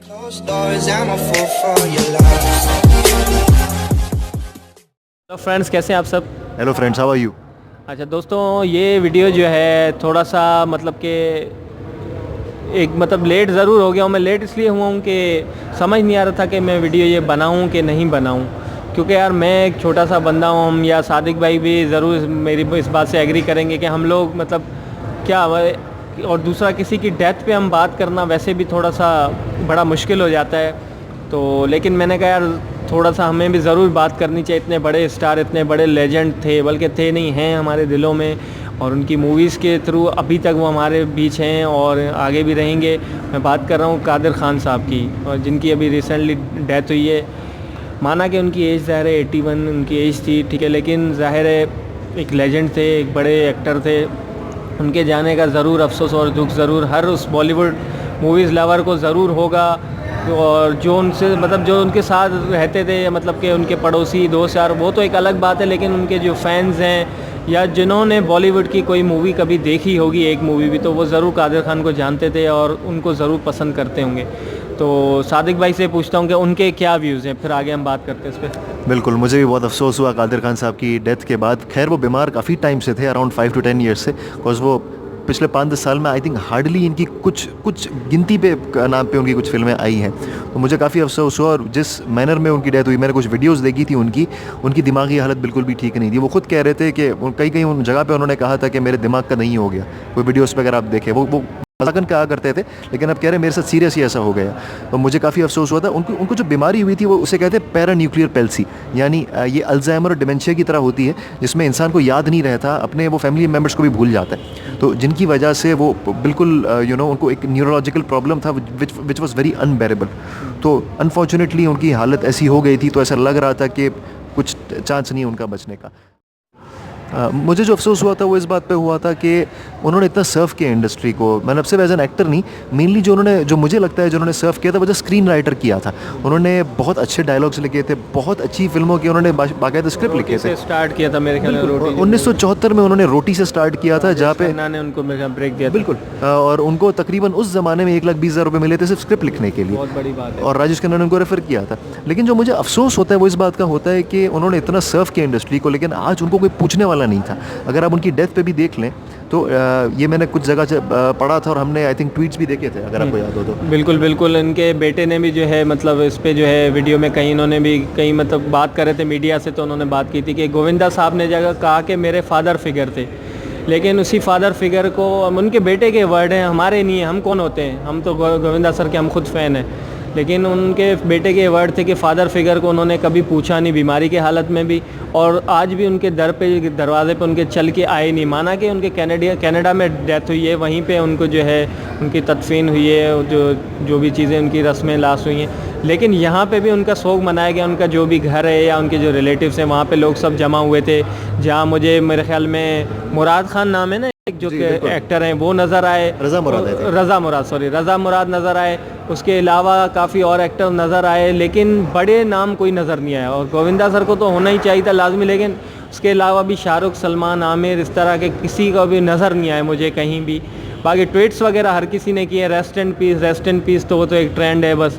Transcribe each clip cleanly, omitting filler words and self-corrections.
Closed doors, I'm a fool for your love. तो friends कैसे हैं आप सब। Hello friends, how are you? अच्छा दोस्तों, ये वीडियो जो है थोड़ा सा मतलब कि एक मतलब लेट ज़रूर हो गया हूँ। मैं लेट इसलिए हुआ हूँ कि समझ नहीं आ रहा था कि मैं वीडियो ये बनाऊँ कि नहीं बनाऊँ, क्योंकि यार मैं एक छोटा सा बंदा हूँ। हम या सादिक भाई भी ज़रूर मेरी इस बात से एग्री करेंगे कि हम लोग मतलब क्या, और दूसरा किसी की डेथ पे हम बात करना वैसे भी थोड़ा सा बड़ा मुश्किल हो जाता है। तो लेकिन मैंने कहा यार थोड़ा सा हमें भी ज़रूर बात करनी चाहिए। इतने बड़े स्टार, इतने बड़े लेजेंड थे, बल्कि थे नहीं हैं हमारे दिलों में, और उनकी मूवीज़ के थ्रू अभी तक वो हमारे बीच हैं और आगे भी रहेंगे। मैं बात कर रहा हूँ कादिर ख़ान साहब की, और जिनकी अभी रिसेंटली डेथ हुई है। माना कि उनकी एज ज़ाहिर है 81 उनकी एज थी, ठीक है, लेकिन ज़ाहिर है एक लेजेंड थे, एक बड़े एक्टर थे। उनके जाने का ज़रूर अफसोस और दुख ज़रूर हर उस बॉलीवुड मूवीज़ लवर को ज़रूर होगा। और जो उनसे मतलब जो उनके साथ रहते थे, मतलब कि उनके पड़ोसी दोस्त यार, वो तो एक अलग बात है, लेकिन उनके जो फैंस हैं या जिन्होंने बॉलीवुड की कोई मूवी कभी देखी होगी, एक मूवी भी, तो वो ज़रूर कादिर ख़ान को जानते थे और उनको ज़रूर पसंद करते होंगे। तो सादिक भाई से पूछता हूँ कि उनके क्या व्यूज़ हैं, फिर आगे हम बात करते हैं इस पर। बिल्कुल, मुझे भी बहुत अफसोस हुआ कादिर खान साहब की डेथ के बाद। खैर वो बीमार काफ़ी टाइम से थे, अराउंड 5 to 10 ईयर्स से, बिकॉज वो पिछले 5-10 साल में आई थिंक हार्डली इनकी कुछ गिनती पे नाम पे उनकी कुछ फिल्में आई हैं। तो मुझे काफ़ी अफसोस हुआ। और जिस मैनर में उनकी डेथ हुई, मैंने कुछ वीडियोस देखी थी उनकी दिमागी हालत बिल्कुल भी ठीक नहीं थी। वो खुद कह रहे थे कि कहीं उन जगह पे उन्होंने कहा था कि मेरे दिमाग का नहीं हो गया। कोई वीडियोस पे अगर आप देखें, वो मजाकन कहा करते थे, लेकिन अब कह रहे मेरे साथ सीरियस ही ऐसा हो गया। तो मुझे काफ़ी अफसोस हुआ था। उनको जो बीमारी हुई थी वो उसे कहते हैं पैरान्यूक्लियर पैल्सी, यानी ये अल्जाइमर और डिमेंशिया की तरह होती है, जिसमें इंसान को याद नहीं रहता, अपने वो फैमिली मेम्बर्स को भी भूल जाता है। तो जिनकी वजह से वो बिल्कुल उनको एक न्यूरोलॉजिकल प्रॉब्लम था विच वॉज वेरी अनबेरेबल। तो अनफॉर्चुनेटली उनकी हालत ऐसी हो गई थी, तो ऐसा लग रहा था कि कुछ चांस नहीं है उनका बचने का। मुझे जो अफसोस हुआ था वो इस बात पे हुआ था कि उन्होंने इतना सर्व किया इंडस्ट्री को। मतलब सिर्फ एज एन एक्टर नहीं, मेनली जो मुझे लगता है जो उन्होंने सर्व किया था वो जो स्क्रीन राइटर किया था। उन्होंने बहुत अच्छे डायलॉग्स लिखे थे, बहुत अच्छी फिल्मों की उन्होंने बाकायदा स्क्रिप्ट लिखे थे। स्टार्ट किया था मेरे ख्याल में रोटी 1974 में उन्होंने रोटी से स्टार्ट किया था, जहाँ पे ने उनको मेरे ख्याल ब्रेक दिया था। बिल्कुल, और उनको तकरीबन उस ज़माने में 1,20,000 रुपये मिले थे सिर्फ स्क्रिप्ट लिखने के लिए। बहुत बड़ी बात है। और राजेश खन्ना ने उनको रेफ़र किया था। लेकिन जो मुझे अफसोस होता है वो इस बात का होता है कि उन्होंने इतना सर्व किया इंडस्ट्री को, लेकिन आज उनको कोई पूछने वाला नहीं था। अगर आप उनकी डेथ पे भी देख लें तो ये मैंने कुछ जगह से पढ़ा था, और हमने आई थिंक ट्वीट्स भी देखे थे, अगर आपको याद हो तो। बिल्कुल बिल्कुल, इनके बेटे ने भी जो है मतलब इस पे जो है वीडियो में कहीं इन्होंने भी कहीं मतलब बात कर रहे थे मीडिया से, तो उन्होंने बात की थी कि गोविंदा साहब ने जगह कहा कि मेरे फादर फिगर थे, लेकिन उसी फादर फिगर को उनके बेटे के वर्ड हैं, हमारे नहीं है। हम कौन होते हैं, हम तो गोविंदा सर के हम खुद फ़ैन हैं, लेकिन उनके बेटे के वर्ड थे कि फ़ादर फिगर को उन्होंने कभी पूछा नहीं, बीमारी के हालत में भी, और आज भी उनके दरवाजे पे उनके चल के आए नहीं। माना कि उनके कनाडा में डेथ हुई है, वहीं पे उनको जो है उनकी तदफीन हुई है, जो भी चीज़ें उनकी रस्में लाश हुई हैं, लेकिन यहाँ पे भी उनका शोक मनाया गया। उनका जो भी घर है या उनके जो रिलेटिव्स हैं, वहाँ पे लोग सब जमा हुए थे, जहाँ मुझे मेरे ख्याल में मुराद खान नाम है ना एक जो एक्टर हैं, वो नज़र आए। रज़ा मुराद नज़र आए। उसके अलावा काफ़ी और एक्टर नज़र आए, लेकिन बड़े नाम कोई नज़र नहीं आया। और गोविंदा सर को तो होना ही चाहिए था लाजमी, लेकिन उसके अलावा भी शाहरुख, सलमान, आमिर, इस तरह के किसी का भी नज़र नहीं आया मुझे कहीं भी। बाकी ट्वीट्स वगैरह हर किसी ने किए, रेस्ट इन पीस, तो वो तो एक ट्रेंड है बस।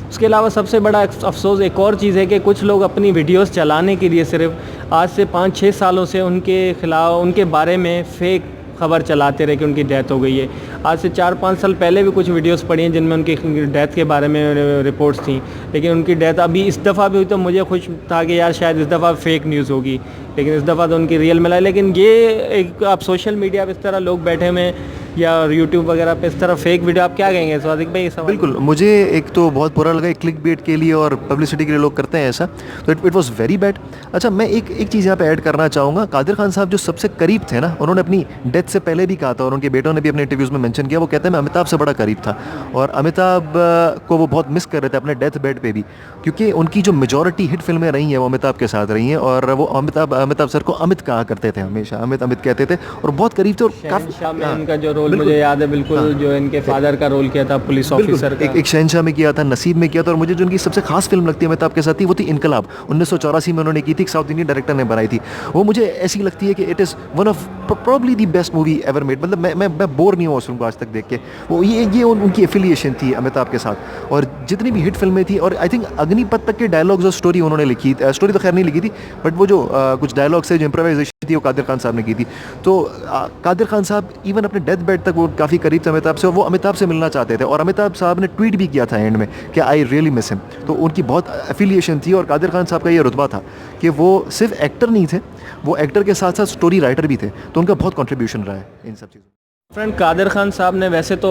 उसके अलावा सबसे बड़ा अफसोस एक और चीज़ है कि कुछ लोग अपनी वीडियोस चलाने के लिए सिर्फ आज से 5-6 सालों से उनके खिलाफ, उनके बारे में फेक खबर चलाते रहे कि उनकी डेथ हो गई है। आज से 4-5 साल पहले भी कुछ वीडियोस पड़ी हैं जिनमें उनकी डेथ के बारे में रिपोर्ट्स थी, लेकिन उनकी डेथ अभी इस दफ़ा भी हुई, तो मुझे खुश था कि यार शायद इस दफ़ा फेक न्यूज़ होगी, लेकिन इस दफ़ा तो उनकी रियल मिला। लेकिन ये एक आप सोशल मीडिया पर इस तरह लोग बैठे हुए हैं या यूट्यूब वगैरह पे इस तरह फेक वीडियो, आप क्या कहेंगे सादिक भाई? बिल्कुल, मुझे एक तो बहुत बुरा लगा, क्लिक बेट के लिए और पब्लिसिटी के लिए लोग करते हैं ऐसा, तो इट वाज वेरी बैड। अच्छा, मैं एक चीज़ यहाँ पे ऐड करना चाहूँगा। कादिर खान साहब जो सबसे करीब थे ना, उन्होंने अपनी डेथ से पहले भी कहा था, और उनके बेटों ने भी अपने इंटरव्यूज़ में मेंशन किया, वो कहते हैं मैं अमिताभ से बड़ा करीब था, और अमिताभ को वो बहुत मिस कर रहे थे अपने डेथ बेड पे भी, क्योंकि उनकी जो मेजॉरिटी हिट फिल्में रही हैं वो अमिताभ के साथ रही हैं, और वो अमिताभ सर को अमित कहा करते थे, हमेशा अमित कहते थे, और बहुत करीब थे। और काफ़ी उनका जो रोल मुझे याद है बिल्कुल। हाँ। जो इनके फादर का रोल किया था पुलिस ऑफिसर का। एक शहंशाह में किया था, नसीब में किया था, और मुझे जो उनकी सबसे खास फिल्म लगती है अमिताभ के साथ थी वो थी इनकलाब, 1984 में उन्होंने की थी, एक साउथ इंडियन डायरेक्टर ने बनाई थी। वो मुझे ऐसी लगती है कि it is one of probably the best movie ever made. मतलब मैं बोर नहीं हुआ उस फिल्म को आज तक देख के। वो ये उनकी एफिलिएशन थी अमिताभ के साथ, और जितनी भी हिट फिल्में थी, और आई थिंक अग्निपथ तक के डायलॉग्स और स्टोरी उन्होंने लिखी, स्टोरी तो खैर नहीं लिखी थी, बट वो जो कुछ डायलॉग्स है जो इम्प्रोवाइजेशन थी वो कादिर खान साहब ने की थी। तो कादिर खान साहब इवन अपने डेथ बेड तक वो काफ़ी करीब थे अमिताभ से, और वो अमिताभ से मिलना चाहते थे, और अमिताभ साहब ने ट्वीट भी किया था एंड में कि आई रियली मिस हिम। तो उनकी बहुत एफिलिएशन थी, और कादिर खान साहब का ये रुतबा था कि वो सिर्फ एक्टर नहीं थे, वो एक्टर के साथ साथ स्टोरी राइटर भी थे। तो उनका बहुत कंट्रीब्यूशन रहा है इन सब चीज़ों। फ्रेंड, कादिर खान साहब ने वैसे तो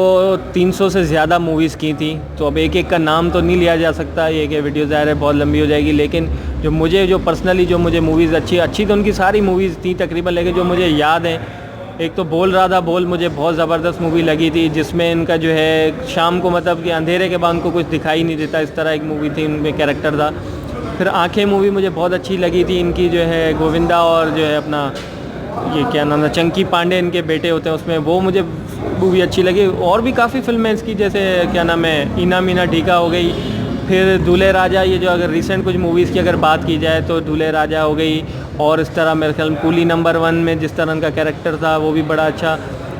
300 से ज़्यादा मूवीज़ की थी, तो अब एक एक का नाम तो नहीं लिया जा सकता, ये कि वीडियो ज़ाहिर है बहुत लंबी हो जाएगी। लेकिन जो पर्सनली जो मुझे मूवीज़ अच्छी तो उनकी सारी मूवीज़ थी तकरीबन, लेकिन जो मुझे याद है, एक तो बोल रहा था बोल मुझे बहुत ज़बरदस्त मूवी लगी थी, जिसमें इनका जो है शाम को मतलब कि अंधेरे के बाद उनको कुछ दिखाई नहीं देता, इस तरह एक मूवी थी, उनमें कैरेक्टर था। फिर आंखें मूवी मुझे बहुत अच्छी लगी थी इनकी, जो है गोविंदा और जो है अपना ये क्या नाम है चंकी पांडे इनके बेटे होते हैं उसमें, वो मुझे मूवी अच्छी लगी। और भी काफ़ी फिल्में इसकी, जैसे क्या नाम है इना मीना ढीका हो गई, फिर दूल्हे राजा, ये जो अगर रिसेंट कुछ मूवीज़ की अगर बात की जाए तो दूल्हे राजा हो गई, और इस तरह मेरे ख्याल कूली नंबर 1 में जिस तरह इनका कैरेक्टर था वो भी बड़ा अच्छा।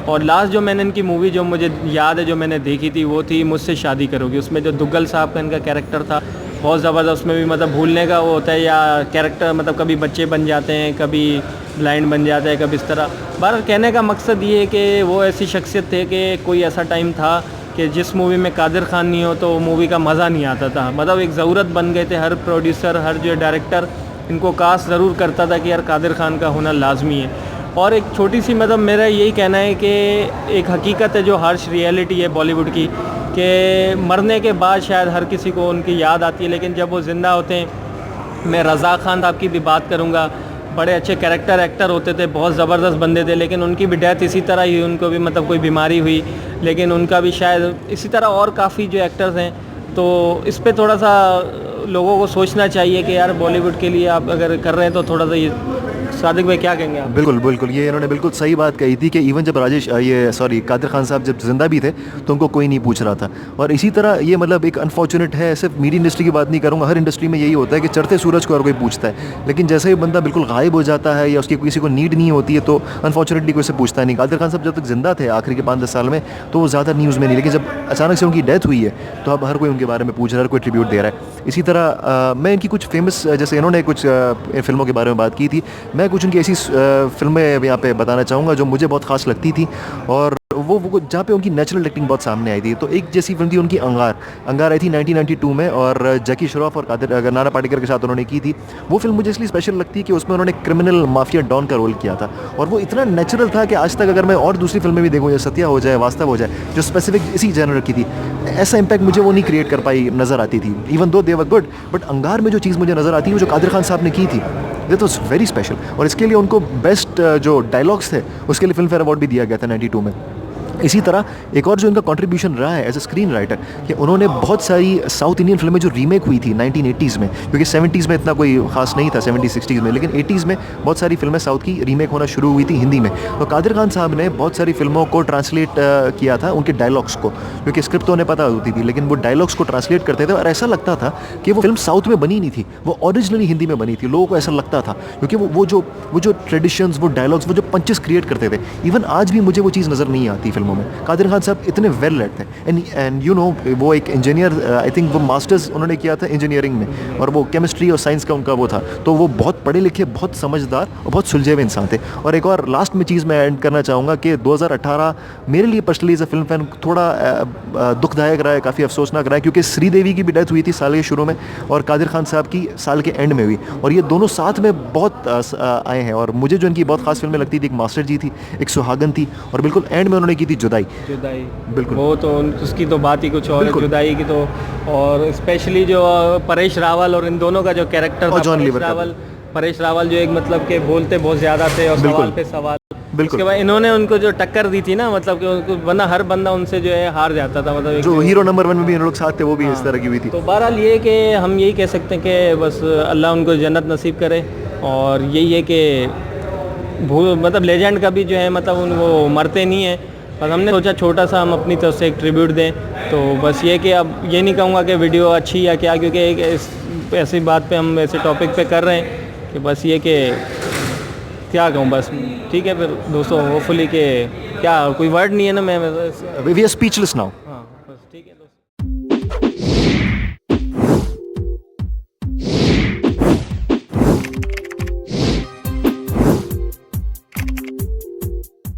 और लास्ट जो मैंने इनकी मूवी जो मुझे याद है जो मैंने देखी थी वो थी मुझसे शादी करोगी। उसमें जो दुग्गल साहब का इनका कैरेक्टर था बहुत ज़बरदस्त, उसमें भी मतलब भूलने का वो होता है, या कैरेक्टर मतलब कभी बच्चे बन जाते हैं, कभी ब्लाइंड बन जाता है, कभी इस तरह। बार कहने का मकसद ये है कि वो ऐसी शख्सियत थे कि कोई ऐसा टाइम था कि जिस मूवी में कादिर खान नहीं हो तो मूवी का मज़ा नहीं आता था। मतलब एक ज़रूरत बन गए थे, हर प्रोड्यूसर हर जो डायरेक्टर इनको कास्ट ज़रूर करता था कि यार कादिर खान का होना लाजमी है। और एक छोटी सी मतलब मेरा यही कहना है कि एक हकीकत है जो हार्श रियलिटी है बॉलीवुड की, कि मरने के बाद शायद हर किसी को उनकी याद आती है, लेकिन जब वो ज़िंदा होते हैं, मैं रज़ा खान साहब की भी बात करूँगा, बड़े अच्छे कैरेक्टर एक्टर होते थे, बहुत ज़बरदस्त बंदे थे, लेकिन उनकी भी डेथ इसी तरह ही, उनको भी मतलब कोई बीमारी हुई, लेकिन उनका भी शायद इसी तरह और काफ़ी जो एक्टर्स हैं। तो इस पे थोड़ा सा लोगों को सोचना चाहिए कि यार बॉलीवुड के लिए आप अगर कर रहे हैं तो थोड़ा सा ये सादिक भाई क्या कहेंगे आप? बिल्कुल ये इन्होंने बिल्कुल सही बात कही थी कि इवन जब कादिर खान साहब जब जिंदा भी थे तो उनको कोई नहीं पूछ रहा था। और इसी तरह ये मतलब एक अनफॉर्चुनेट है, सिर्फ मीडिया इंडस्ट्री की बात नहीं करूँगा, हर इंडस्ट्री में यही होता है कि चढ़ते सूरज को हर कोई पूछता है, लेकिन जैसे ही बंदा बिल्कुल गायब हो जाता है या उसकी किसी को नीड नहीं होती है तो अनफॉर्चुनेटली कोई से पूछता नहीं। कादिर खान साहब जब तक जिंदा थे आखिरी के 5-10 साल में तो वो ज़्यादा न्यूज़ में नहीं, लेकिन जब अचानक से उनकी डेथ हुई है तो अब हर कोई उनके बारे में पूछ रहा है, हर कोई ट्रिब्यूट दे रहा है। इसी तरह मैं इनकी कुछ फेमस, जैसे इन्होंने कुछ फिल्मों के बारे में बात की थी, मैं कुछ उनकी ऐसी फिल्में यहाँ पे बताना चाहूँगा जो मुझे बहुत ख़ास लगती थी, और वो जहाँ पे उनकी नेचुरल एक्टिंग बहुत सामने आई थी। तो एक जैसी फिल्म थी उनकी अंगार आई थी 1992 में, और जैकी श्रॉफ और नाना पाटेकर के साथ उन्होंने की थी। वो फिल्म मुझे इसलिए स्पेशल लगती है कि उसमें उन्होंने क्रिमिनल माफिया डॉन का रोल किया था, और वो इतना नेचुरल था कि आज तक अगर मैं और दूसरी फिल्में भी देखूँ, जैसे सत्या हो जाए, वास्तव हो जाए, जो स्पेसिफिक इसी जनर की थी, ऐसा इम्पैक्ट मुझे वो नहीं क्रिएट कर पाई, नज़र आती थी, even though they were good. But अंगार में जो चीज़ मुझे नज़र आती है वो जो कादिर खान साहब ने की थी, दैट वाज वेरी स्पेशल, और इसके लिए उनको बेस्ट जो डायलॉग्स थे उसके लिए फिल्म फेयर अवार्ड भी दिया गया था 92 में। इसी तरह एक और जो इनका कंट्रीब्यूशन रहा है एज अ स्क्रीन राइटर, कि उन्होंने बहुत सारी साउथ इंडियन फिल्में जो रीमेक हुई थी 1980s में, क्योंकि 70s में इतना कोई खास नहीं था, 70s-60s में, लेकिन 80s में बहुत सारी फिल्में साउथ की रीमेक होना शुरू हुई थी हिंदी में। तो कादिर खान साहब ने बहुत सारी फिल्मों को ट्रांसलेट किया था, उनके डायलॉग्स को, क्योंकि स्क्रिप्ट तो उन्हें पता होती थी, लेकिन वो डायलॉग्स को ट्रांसलेट करते थे, और ऐसा लगता था कि वो फिल्म साउथ में बनी नहीं थी, वो ओरिजिनली हिंदी में बनी थी। लोगों को ऐसा लगता था, क्योंकि वो जो ट्रेडिशंस, वो डायलॉग्स, वो जो पंचेस क्रिएट करते थे, इवन आज भी मुझे वो चीज़ नज़र नहीं आती फिल्मों में। कादिर खान साहब इतने वेल लेट थे, एंड यू नो वो एक इंजीनियर, आई थिंक वो मास्टर्स उन्होंने किया था इंजीनियरिंग में, और वो केमिस्ट्री और साइंस का उनका वो था, तो वो बहुत पढ़े लिखे, बहुत समझदार और बहुत सुलझे हुए इंसान थे। और एक और लास्ट में चीज़ मैं ऐड करना चाहूँगा कि 2018 मेरे लिए personally as a film fan थोड़ा दुखदायक रहा है, काफ़ी अफसोसनाक रहा है, क्योंकि श्रीदेवी की भी डेथ हुई थी साल के शुरू में, और कादिर खान साहब की साल के एंड में हुई, और ये दोनों साथ में बहुत आए हैं। और मुझे जो इनकी बहुत खास फिल्में लगती थी, एक मास्टर जी थी, एक सुहागन थी, और बिल्कुल एंड में उन्होंने की थी जुदाई। बिल्कुल, वो तो उसकी तो बात ही कुछ और है, जुदाई की तो। और स्पेशली जो परेश रावल और इन दोनों का जो कैरेक्टर था, परेश रावल जो एक मतलब के बोलते बहुत ज़्यादा थे और सवाल पे सवाल, उसके बाद इन्होंने उनको जो टक्कर दी थी ना, मतलब कि उनको वरना हर बंदा उनसे जो है हार जाता था, मतलब जो हीरो नंबर 1 में भी इन लोग साथ थे, वो भी इस तरह की हुई थी। तो बहरहाल ये कि हम यही कह सकते हैं कि बस अल्लाह उनको जन्नत नसीब करे, और यही है कि मतलब लेजेंड का भी जो है मतलब वो मरते नहीं है, बस हमने सोचा छोटा सा हम अपनी तरफ से एक ट्रिब्यूट दें। तो बस ये कि अब ये नहीं कहूँगा कि वीडियो अच्छी या क्या, क्योंकि एक ऐसी बात पे हम ऐसे टॉपिक पे कर रहे हैं कि बस ये कि क्या कहूँ बस। ठीक है फिर दोस्तों, होपफुली कि क्या कोई वर्ड नहीं है ना, मैं वी आर स्पीचलेस नाउ।